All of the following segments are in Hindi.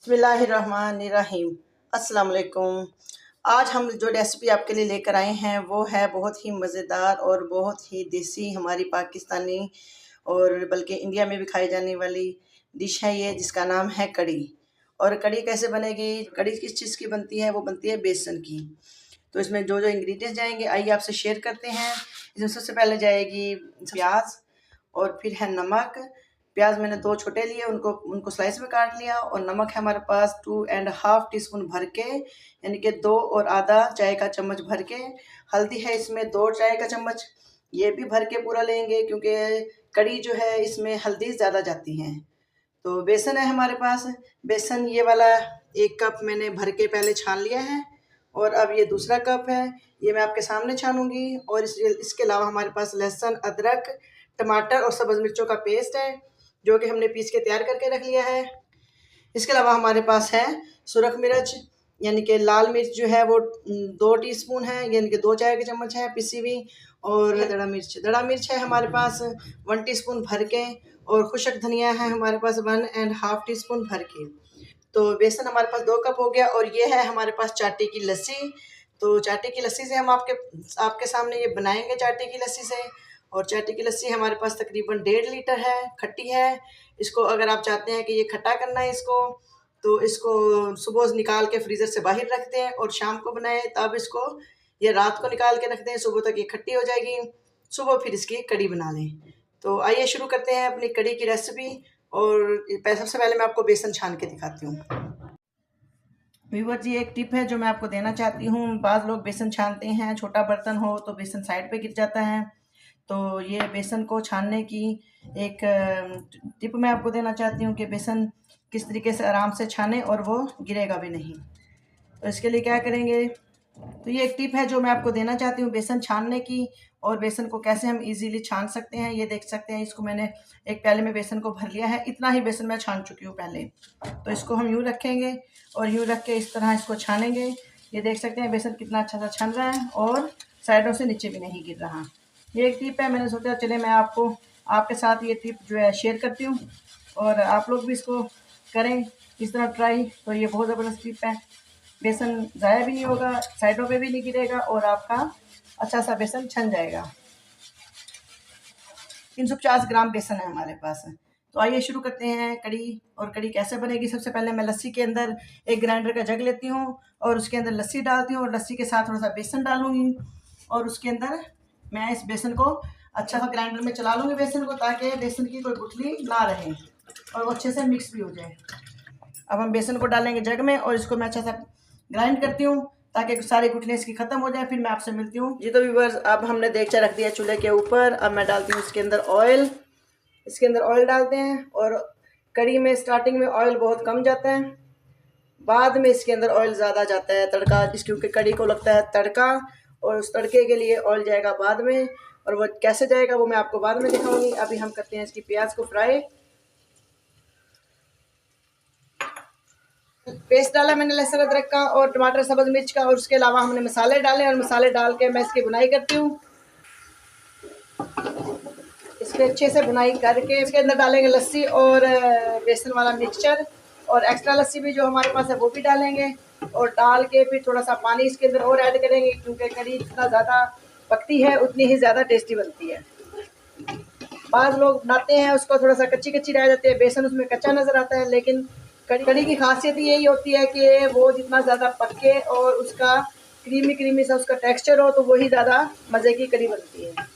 बिस्मिल्लाहिर्रहमानिर्रहीम। अस्सलाम वालेकुम। आज हम जो रेसिपी आपके लिए लेकर आए हैं वो है बहुत ही मज़ेदार और बहुत ही देसी हमारी पाकिस्तानी और बल्कि इंडिया में भी खाई जाने वाली डिश है ये, जिसका नाम है कड़ी। और कड़ी कैसे बनेगी, कड़ी किस चीज़ की बनती है, वो बनती है बेसन की। तो इसमें जो जो इंग्रेडिएंट्स जाएंगे आइए आपसे शेयर करते हैं। इसमें सबसे पहले जाएगी प्याज और फिर है नमक। प्याज मैंने 2 छोटे लिए, उनको उनको स्लाइस में काट लिया। और नमक है हमारे पास 2 एंड हाफ टी स्पून भर के, यानी कि 2 और आधा चाय का चम्मच भर के। हल्दी है इसमें 2 चाय का चम्मच, ये भी भर के पूरा लेंगे क्योंकि कड़ी जो है इसमें हल्दी ज़्यादा जाती है। तो बेसन है हमारे पास, बेसन ये वाला 1 कप मैंने भर के पहले छान लिया है। और अब ये दूसरा कप है, ये मैं आपके सामने छानूंगी। और इसके अलावा हमारे पास लहसुन, अदरक, टमाटर और सब्ज़ मिर्चों का पेस्ट है जो कि हमने पीस के तैयार करके रख लिया है। इसके अलावा हमारे पास है सुरख मिर्च, यानी कि लाल मिर्च जो है वो 2 टीस्पून है, यानी कि 2 चाय के चम्मच है पिसी हुई। और दड़ा मिर्च है हमारे पास 1 टीस्पून भर के। और खुशक धनिया है हमारे पास 1 एंड हाफ टी स्पून भर के। तो बेसन हमारे पास 2 कप हो गया। और ये है हमारे पास चाटी की लस्सी। तो चाटी की लस्सी से हम आपके सामने ये बनाएंगे, चाटी की लस्सी से। और चाटी की लस्सी हमारे पास तकरीबन 1.5 लीटर है, खट्टी है। इसको अगर आप चाहते हैं कि ये खट्टा करना है इसको, तो इसको सुबह निकाल के फ्रीज़र से बाहर रख दें और शाम को बनाएं, तब इसको ये रात को निकाल के रख दें, सुबह तक ये खट्टी हो जाएगी। सुबह फिर इसकी कड़ी बना लें। तो आइए शुरू करते हैं अपनी कड़ी की रेसिपी। और सबसे पहले मैं आपको बेसन छान के दिखाती हूँ। व्यूअर जी, एक टिप है जो मैं आपको देना चाहती हूँ। बाज़ लोग बेसन छानते हैं, छोटा बर्तन हो तो बेसन साइड पे गिर जाता है। तो ये बेसन को छानने की एक टिप मैं आपको देना चाहती हूँ कि बेसन किस तरीके से आराम से छाने और वो गिरेगा भी नहीं। तो इसके लिए क्या करेंगे, तो ये एक टिप है जो मैं आपको देना चाहती हूँ बेसन छानने की। और बेसन को कैसे हम इजीली छान सकते हैं ये देख सकते हैं। इसको मैंने एक प्याले में बेसन को भर लिया है, इतना ही बेसन मैं छान चुकी हूँ पहले। तो इसको हम यूँ रखेंगे और यूँ रख के इस तरह इसको छानेंगे। ये देख सकते हैं बेसन कितना अच्छा सा छन रहा है और साइडों से नीचे भी नहीं गिर रहा। ये एक टिप है, मैंने सोचा चले मैं आपके साथ ये टिप जो है शेयर करती हूँ। और आप लोग भी इसको करें इस तरह ट्राई। तो ये बहुत ज़बरदस्त टिप है, बेसन ज़ाया भी नहीं होगा, साइडों पे भी नहीं गिरेगा और आपका अच्छा सा बेसन छन जाएगा। 350 ग्राम बेसन है हमारे पास। तो आइए शुरू करते हैं कड़ी। और कड़ी कैसे बनेगी, सबसे पहले मैं लस्सी के अंदर एक ग्राइंडर का जग लेती हूँ और उसके अंदर लस्सी डालती हूँ और लस्सी के साथ थोड़ा सा बेसन डालूंगी। और उसके अंदर मैं इस बेसन को अच्छा सा ग्राइंडर में चला लूँगी बेसन को, ताकि बेसन की कोई गुठली ना रहे और वो अच्छे से मिक्स भी हो जाए। अब हम बेसन को डालेंगे जग में और इसको मैं अच्छा सा ग्राइंड करती हूँ ताकि सारी गुठलियाँ इसकी ख़त्म हो जाए। फिर मैं आपसे मिलती हूँ। जी तो व्यूअर्स, अब हमने देगचा रख दिया चूल्हे के ऊपर। अब मैं डालती हूँ इसके अंदर ऑयल। इसके अंदर ऑयल डालते हैं और कड़ी में स्टार्टिंग में ऑयल बहुत कम जाता है, बाद में इसके अंदर ऑयल ज़्यादा जाता है तड़का, क्योंकि कड़ी को लगता है तड़का और उस तड़के के लिए ऑयल जाएगा बाद में। और वो कैसे जाएगा वो मैं आपको बाद में दिखाऊंगी। अभी हम करते हैं इसकी प्याज को फ्राई। पेस्ट डाला मैंने लहसुन अदरक का और टमाटर सब्ज़ मिर्च का। और उसके अलावा हमने मसाले डाले और मसाले डाल के मैं इसकी बुनाई करती हूँ। इसके अच्छे से बुनाई करके इसके अंदर डालेंगे लस्सी और बेसन वाला मिक्सचर। और एक्स्ट्रा लस्सी भी जो हमारे पास है वो भी डालेंगे। और डाल के फिर थोड़ा सा पानी इसके अंदर और ऐड करेंगे, क्योंकि कड़ी जितना ज़्यादा पकती है उतनी ही ज़्यादा टेस्टी बनती है। बाद लोग बनाते हैं उसको थोड़ा सा कच्ची कच्ची रह जाती है, बेसन उसमें कच्चा नज़र आता है। लेकिन कड़ी की खासियत यही होती है कि वो जितना ज़्यादा पके और उसका क्रीमी क्रीमी सा उसका टेक्सचर हो, तो वही ज़्यादा मज़े की कड़ी बनती है।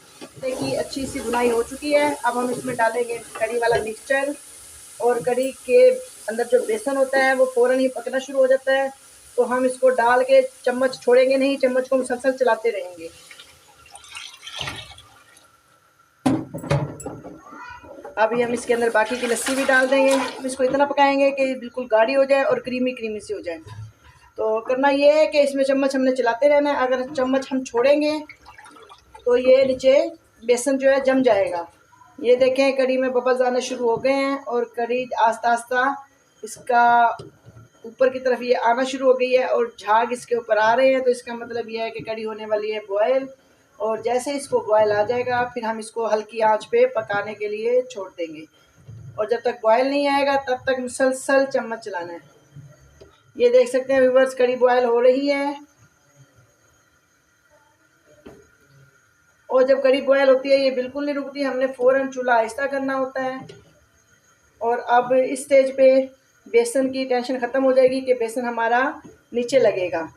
देखिए अच्छी सी बुनाई हो चुकी है। अब हम इसमें डालेंगे कड़ी वाला मिक्सचर। और कड़ी के अंदर जो बेसन होता है वो फ़ौरन ही पकना शुरू हो जाता है। तो हम इसको डाल के चम्मच छोड़ेंगे नहीं, चम्मच को मुसलसल चलाते रहेंगे। अभी हम इसके अंदर बाकी की लस्सी भी डाल देंगे। हम इसको इतना पकाएंगे कि बिल्कुल गाढ़ी हो जाए और क्रीमी क्रीमी सी हो जाए। तो करना ये है कि इसमें चम्मच हमने चलाते रहना है। अगर चम्मच हम छोड़ेंगे तो ये नीचे बेसन जो है जम जाएगा। ये देखें कड़ी में बबल्स आने शुरू हो गए हैं और कड़ी आस्ता आस्ता इसका ऊपर की तरफ ये आना शुरू हो गई है और झाग इसके ऊपर आ रहे हैं। तो इसका मतलब ये है कि कड़ी होने वाली है बॉयल। और जैसे इसको बॉयल आ जाएगा फिर हम इसको हल्की आंच पे पकाने के लिए छोड़ देंगे। और जब तक बॉयल नहीं आएगा तब तक मुसलसल चम्मच चलाना है। ये देख सकते हैं व्यूअर्स, कड़ी बॉयल हो रही है। और जब कड़ी बॉयल होती है ये बिल्कुल नहीं रुकती, हमने फ़ौरन चूल्हा आहिस्ता करना होता है। और अब इस स्टेज पे बेसन की टेंशन ख़त्म हो जाएगी कि बेसन हमारा नीचे लगेगा।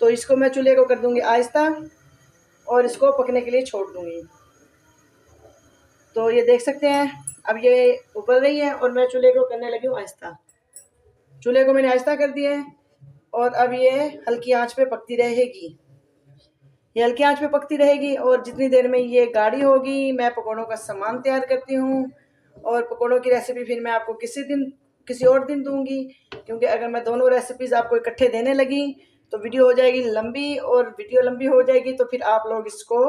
तो इसको मैं चूल्हे को कर दूंगी आहिस्ता और इसको पकने के लिए छोड़ दूंगी। तो ये देख सकते हैं अब ये उबल रही है और मैं चूल्हे को करने लगी हूँ आहिस्ता। चूल्हे को मैंने आहिस्ता कर दिया है और अब ये हल्की आंच पे पकती रहेगी। ये हल्की आंच पे पकती रहेगी और जितनी देर में ये गाढ़ी होगी मैं पकौड़ों का सामान तैयार करती हूँ। और पकौड़ों की रेसिपी फिर मैं आपको किसी और दिन दूंगी, क्योंकि अगर मैं दोनों रेसिपीज़ आपको इकट्ठे देने लगी तो वीडियो हो जाएगी लंबी, और वीडियो लंबी हो जाएगी तो फिर आप लोग इसको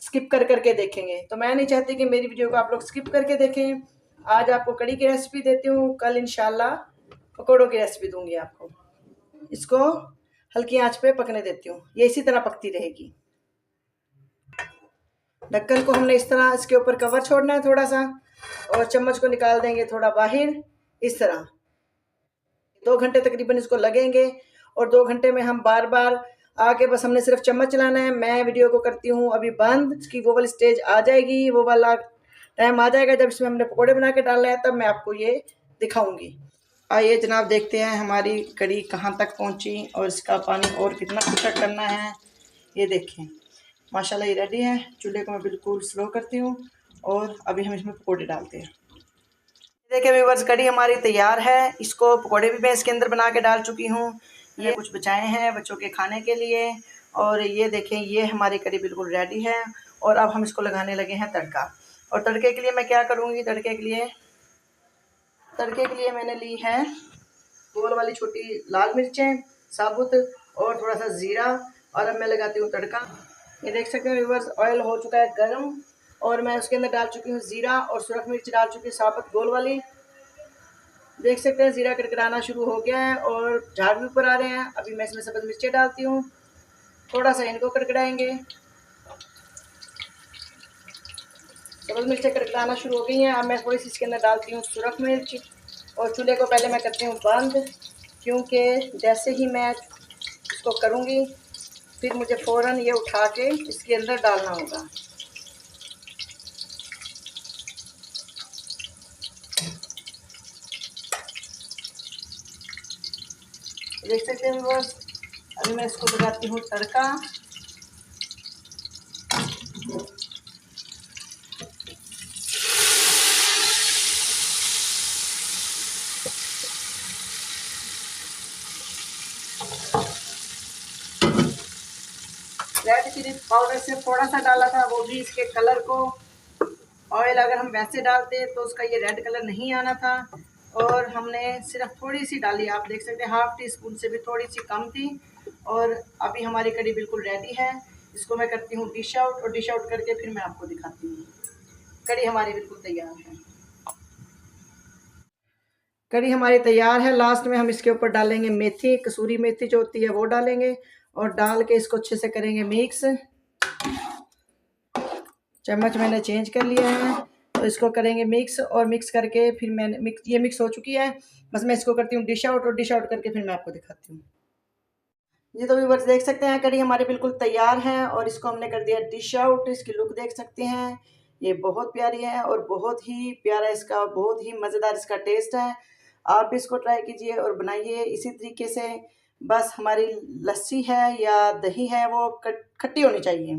स्किप कर करके देखेंगे। तो मैं नहीं चाहती कि मेरी वीडियो को आप लोग स्किप करके देखें। आज आपको कड़ी की रेसिपी देती हूँ, कल इंशाल्लाह पकौड़ों की रेसिपी दूंगी आपको। इसको हल्की आंच पे पकने देती हूँ, ये इसी तरह पकती रहेगी। ढक्कन को हमने इस तरह इसके ऊपर कवर छोड़ना है थोड़ा सा, और चम्मच को निकाल देंगे थोड़ा बाहर इस तरह। 2 घंटे तकरीबन इसको लगेंगे और 2 घंटे में हम बार बार आके बस हमने सिर्फ चम्मच चलाना है। मैं वीडियो को करती हूँ अभी बंद, इसकी वो वाली स्टेज आ जाएगी, वो वाला टाइम आ जाएगा जब इसमें हमने पकौड़े बना के डालना है, तब मैं आपको ये दिखाऊंगी। आइए जनाब देखते हैं हमारी कड़ी कहाँ तक पहुँची और इसका पानी और कितना खुशक करना है। ये देखें माशाल्लाह ये रेडी है। चूल्हे को मैं बिल्कुल स्लो करती हूँ और अभी हम इसमें पकौड़े डालते हैं। देखिए व्यूअर्स, कड़ी हमारी तैयार है। इसको पकौड़े भी मैं इसके अंदर बना के डाल चुकी हूँ। ये कुछ बचाए हैं बच्चों के खाने के लिए। और ये देखें ये हमारी कड़ी बिल्कुल रेडी है। और अब हम इसको लगाने लगे हैं तड़का। और तड़के के लिए मैं क्या करूँगी, तड़के के लिए मैंने ली है गोल वाली छोटी लाल मिर्चें साबुत और थोड़ा सा ज़ीरा। और अब मैं लगाती हूँ तड़का। ये देख सकते हैं व्यूअर्स, ऑयल हो चुका है गर्म और मैं उसके अंदर डाल चुकी हूँ ज़ीरा और सुरख मिर्च डाल चुकी हूँ साबुत गोल वाली। देख सकते हैं ज़ीरा कड़कड़ाना शुरू हो गया है और झाग भी ऊपर आ रहे हैं। अभी मैं इसमें सब्ज़ मिर्चें डालती हूँ, थोड़ा सा इनको कड़कड़ाएंगे। सब्ज़ मिर्चें कड़कड़ाना शुरू हो गई हैं। अब मैं थोड़ी सी इसके अंदर डालती हूँ सुरख मिर्च और चूल्हे को पहले मैं करती हूँ बंद, क्योंकि जैसे ही मैं इसको करूँगी फिर मुझे फ़ौरन ये उठा के इसके अंदर डालना होगा। देख सकते हैं बस, अभी मैं इसको लगाती हूँ तड़का। रेड चिली पाउडर से थोड़ा सा डाला था, वो भी इसके कलर को। ऑयल अगर हम वैसे डालते तो उसका ये रेड कलर नहीं आना था। और हमने सिर्फ थोड़ी सी डाली, आप देख सकते हैं हाफ टी स्पून से भी थोड़ी सी कम थी। और अभी हमारी कड़ी बिल्कुल रेडी है। इसको मैं करती हूँ डिश आउट, और डिश आउट करके फिर मैं आपको दिखाती हूँ। कड़ी हमारी बिल्कुल तैयार है। कड़ी हमारी तैयार है। लास्ट में हम इसके ऊपर डालेंगे मेथी, कसूरी मेथी जो होती है वो डालेंगे और डाल के इसको अच्छे से करेंगे मिक्स। चम्मच मैंने चेंज कर लिया है, तो इसको करेंगे मिक्स। और मिक्स करके फिर मैंने ये मिक्स हो चुकी है, बस मैं इसको करती हूँ डिश आउट, और डिश आउट करके फिर मैं आपको दिखाती हूँ। जी तो व्यूअर्स देख सकते हैं कड़ी हमारी बिल्कुल तैयार है और इसको हमने कर दिया डिश आउट। इसकी लुक देख सकते हैं, ये बहुत प्यारी है और बहुत ही प्यारा इसका, बहुत ही मज़ेदार इसका टेस्ट है। आप भी इसको ट्राई कीजिए और बनाइए इसी तरीके से। बस हमारी लस्सी है या दही है वो खट्टी होनी चाहिए।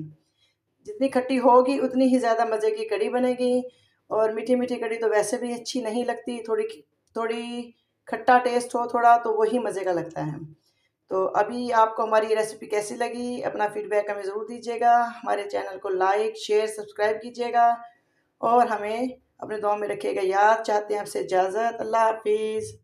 जितनी खट्टी होगी उतनी ही ज़्यादा मज़े की कड़ी बनेगी। और मीठी मीठी कड़ी तो वैसे भी अच्छी नहीं लगती, थोड़ी थोड़ी खट्टा टेस्ट हो थोड़ा तो वही मज़े का लगता है। तो अभी आपको हमारी ये रेसिपी कैसी लगी, अपना फीडबैक हमें ज़रूर दीजिएगा। हमारे चैनल को लाइक शेयर सब्सक्राइब कीजिएगा और हमें अपने दुआ में रखिएगा याद। चाहते हैं आपसे इजाज़त। अल्लाह हाफिज़।